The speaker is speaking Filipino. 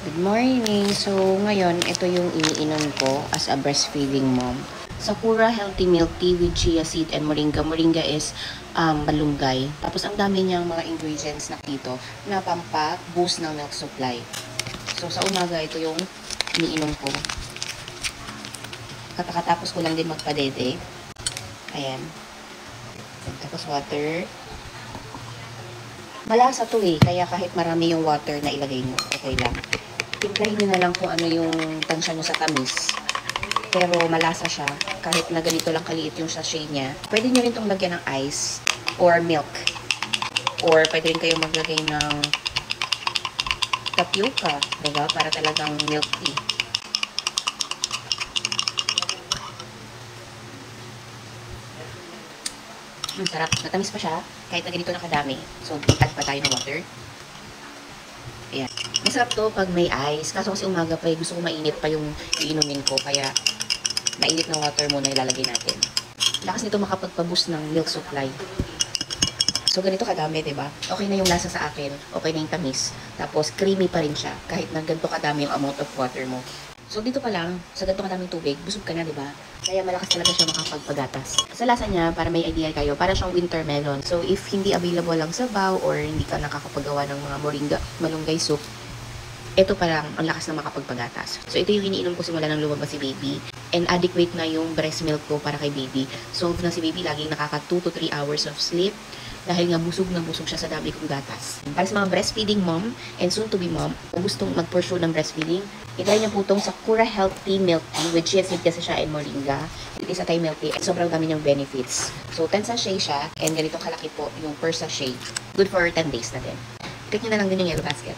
Good morning! So, ngayon, ito yung iniinom ko as a breastfeeding mom. Sakura Healthy Milk Tea with Chia Seed and Moringa. Moringa is malunggay. Tapos, ang dami niyang mga ingredients na dito na pampa-boost ng milk supply. So, sa umaga, ito yung iniinom ko. Katapos ko lang din magpadede. Ayan. Tapos, water. Malasa to eh, kaya kahit marami yung water na ilagay mo, okay lang. Timplahin nyo na lang kung ano yung tansya nyo sa tamis. Pero malasa siya, kahit na ganito lang kaliit yung sachet niya. Pwede nyo rin itong lagyan ng ice or milk. Or pwede rin kayo maglagay ng tapioca, diba? Para talagang milk tea. Sarap. Matamis pa siya, kahit na ganito na kadami. So, add pa tayo ng water. Ayan. Masarap to pag may ice. Kaso kasi umaga pa gusto ko mainit pa yung iinumin ko. Kaya, mainit na water muna ilalagay natin. Lakas nito makapagpa-boost ng milk supply. So, ganito kadami, diba? Okay na yung lasa sa akin. Okay na yung tamis. Tapos, creamy pa rin siya. Kahit na ganito kadami yung amount of water mo. So, dito pa lang, sa ganito kadaming tubig, busog ka na, diba? Kaya malakas talaga siya makapagpagatas. Sa lasa niya, para may idea kayo, para siyang winter melon. So, if hindi available lang sa Bao or hindi ka nakakapagawa ng mga moringa, malunggay soup, ito pa lang ang lakas na makapagpagatas. So, ito yung iniinom ko simula nang lumabas si baby. And adequate na yung breast milk ko para kay baby. So, na si baby laging nakaka 2 to 3 hours of sleep. Dahil nga busog na busog siya sa dami kong gatas. Para sa mga breastfeeding mom and soon to be mom, kung gustong mag-pursue ng breastfeeding, itry niyo po itong Sakura Healthy Milk Tea with chia seed kasi siya and moringa. It is a Thai milk tea at sobrang dami niyang benefits. So 10 sachet siya and ganitong kalaki po yung per sachet. Good for 10 days na din. Click niyo na lang din yung yellow basket.